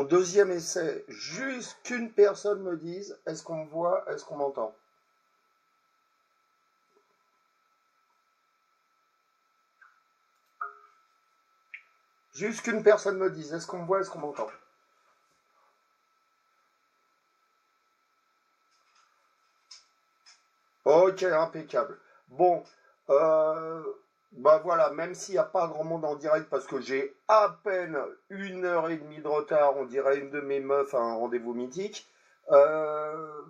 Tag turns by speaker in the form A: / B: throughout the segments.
A: deuxième essai, juste qu'une personne me dise, est-ce qu'on me voit, est-ce qu'on m'entend? Juste qu'une personne me dise, est-ce qu'on me voit, est-ce qu'on m'entend? Ok, impeccable. Bon, euh, bah voilà, même s'il n'y a pas grand monde en direct, parce que j'ai à peine 1 heure et demie de retard, on dirait une de mes meufs à un rendez-vous mythique,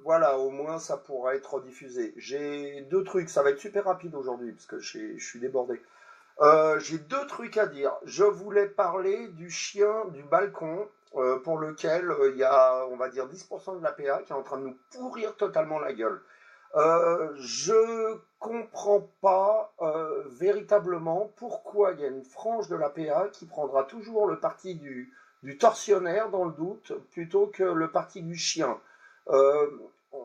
A: voilà, au moins ça pourra être diffusé. J'ai deux trucs, ça va être super rapide aujourd'hui, parce que je suis débordé. J'ai deux trucs à dire. Je voulais parler du chien du balcon, pour lequel il y a, on va dire, 10% de la l'APA qui est en train de nous pourrir totalement la gueule. Je comprends pas véritablement pourquoi il y a une frange de la l'APA qui prendra toujours le parti du tortionnaire dans le doute plutôt que le parti du chien. Euh,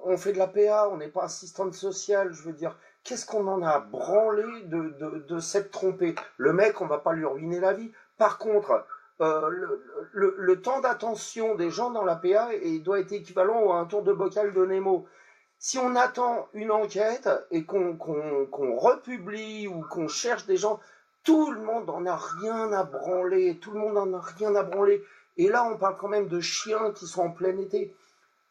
A: on fait de la l'APA, on n'est pas assistante sociale, je veux dire, qu'est-ce qu'on en a branlé de s'être trompé? Le mec, on va pas lui ruiner la vie. Par contre, le temps d'attention des gens dans la l'APA doit être équivalent à un tour de bocal de Nemo. Si on attend une enquête et qu'on republie ou qu'on cherche des gens, tout le monde en a rien à branler, tout le monde en a rien à branler. Et là, on parle quand même de chiens qui sont en plein été.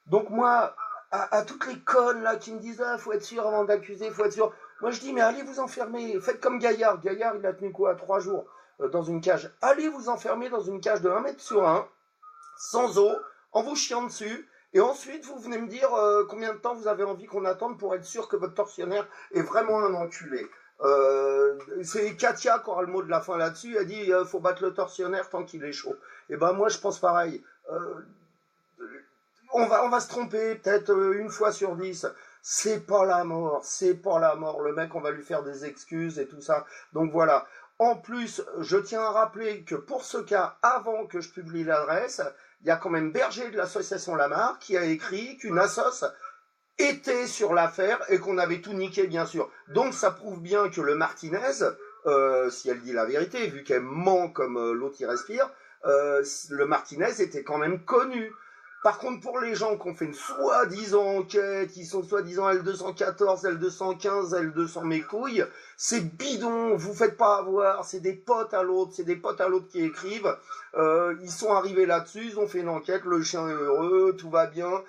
A: Donc moi, à toutes les connes là qui me disent ah faut être sûr avant d'accuser, faut être sûr. Moi je dis mais allez vous enfermer, faites comme Gaillard. Gaillard il a tenu quoi 3 jours dans une cage. Allez vous enfermer dans une cage de 1 mètre sur 1, sans eau, en vous chiant dessus. Et ensuite, vous venez me dire combien de temps vous avez envie qu'on attende pour être sûr que votre tortionnaire est vraiment un enculé. C'est Katia qui aura le mot de la fin là-dessus. Elle dit faut battre le tortionnaire tant qu'il est chaud. Et ben moi, je pense pareil. On va se tromper peut-être une fois sur 10. C'est pas la mort, c'est pas la mort. Le mec, on va lui faire des excuses et tout ça. Donc voilà. En plus, je tiens à rappeler que pour ce cas, avant que je publie l'adresse, il y a quand même Berger de l'association Lamar qui a écrit qu'une assoce était sur l'affaire et qu'on avait tout niqué, bien sûr. Donc ça prouve bien que le Martinez, si elle dit la vérité, vu qu'elle ment comme l'autre y respire, le Martinez était quand même connu. Par contre, pour les gens qui ont fait une soi-disant enquête, qui sont soi-disant L214, L215, L200 mes couilles, c'est bidon, vous faites pas avoir, c'est des potes à l'autre, qui écrivent, ils sont arrivés là-dessus, ils ont fait une enquête, le chien est heureux, tout va bien,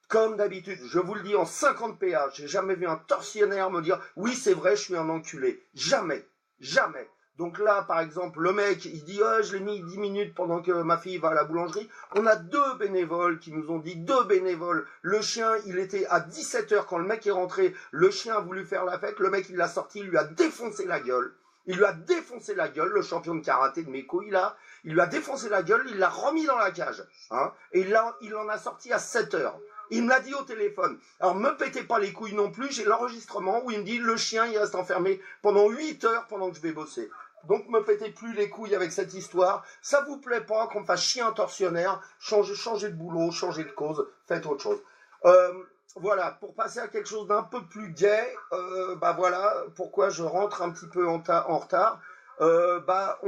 A: comme d'habitude, je vous le dis en 50 PA, j'ai jamais vu un tortionnaire me dire oui c'est vrai je suis un enculé, jamais, jamais. Donc là, par exemple, le mec, il dit oh, je l'ai mis 10 minutes pendant que ma fille va à la boulangerie. On a deux bénévoles qui nous ont dit, deux bénévoles. Le chien, il était à 17h quand le mec est rentré. Le chien a voulu faire la fête. Le mec, il l'a sorti, il lui a défoncé la gueule. Il lui a défoncé la gueule, le champion de karaté de mes couilles, là. Il lui a défoncé la gueule, il l'a remis dans la cage. Hein, et là, il en a sorti à 7h. Il me l'a dit au téléphone. Alors, me pétez pas les couilles non plus. J'ai l'enregistrement où il me dit, le chien, il reste enfermé pendant 8 heures pendant que je vais bosser. Donc me pétez plus les couilles avec cette histoire. Ça vous plaît pas qu'on me fasse chier un tortionnaire, changez de boulot, changez de cause, faites autre chose. Euh, voilà, pour passer à quelque chose d'un peu plus gai, bah voilà pourquoi je rentre un petit peu en retard. Bah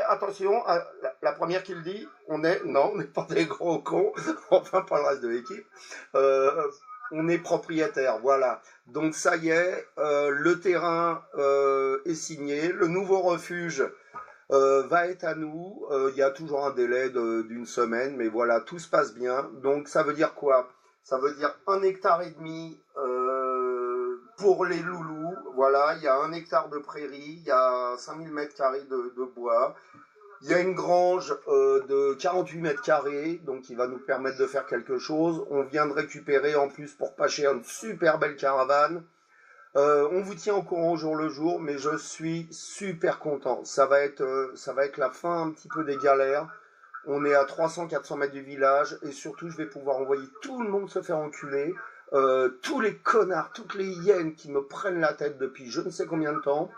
A: attention, la première qui le dit, non, on n'est pas des gros cons, enfin pas le reste de l'équipe. On est propriétaire, voilà. Donc ça y est, le terrain est signé, le nouveau refuge va être à nous. Il y a toujours un délai d'une semaine, mais voilà, tout se passe bien. Donc ça veut dire quoi? Ça veut dire 1,5 hectare pour les loulous. Voilà, il y a 1 hectare de prairie, il y a 5000 mètres carrés de bois. Il y a une grange de 48 mètres carrés, donc qui va nous permettre de faire quelque chose. On vient de récupérer en plus pour pas cher une super belle caravane. On vous tient au courant au jour le jour, mais je suis super content. Ça va être la fin un petit peu des galères. On est à 300-400 mètres du village et surtout je vais pouvoir envoyer tout le monde se faire enculer. Tous les connards, toutes les hyènes qui me prennent la tête depuis je ne sais combien de temps.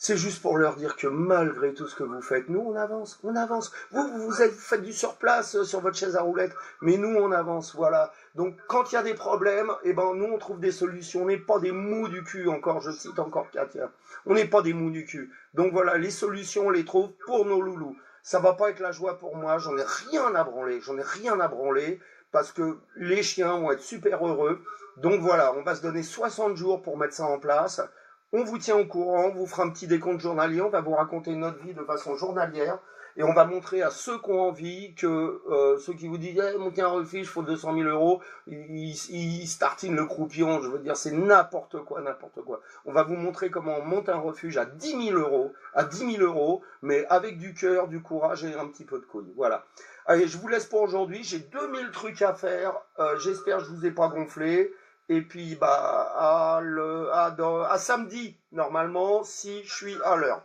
A: C'est juste pour leur dire que malgré tout ce que vous faites, nous on avance, on avance. Vous faites du surplace sur votre chaise à roulettes, mais nous on avance, voilà. Donc quand il y a des problèmes, eh ben nous on trouve des solutions. On n'est pas des mous du cul, encore, je cite encore Katia. On n'est pas des mous du cul. Donc voilà, les solutions on les trouve pour nos loulous. Ça va pas être la joie pour moi, j'en ai rien à branler, parce que les chiens vont être super heureux. Donc voilà, on va se donner 60 jours pour mettre ça en place. On vous tient au courant, on vous fera un petit décompte journalier, on va vous raconter notre vie de façon journalière. Et on va montrer à ceux qui ont envie que ceux qui vous disent monter un refuge, il faut 200 000 euros, ils startinent le croupion. Je veux dire, c'est n'importe quoi, n'importe quoi. On va vous montrer comment on monte un refuge à 10 000 euros, mais avec du cœur, du courage et un petit peu de couilles. Voilà. Allez, je vous laisse pour aujourd'hui. J'ai 2000 trucs à faire. J'espère que je vous ai pas gonflé. Et puis, bah, à samedi, normalement, si je suis à l'heure.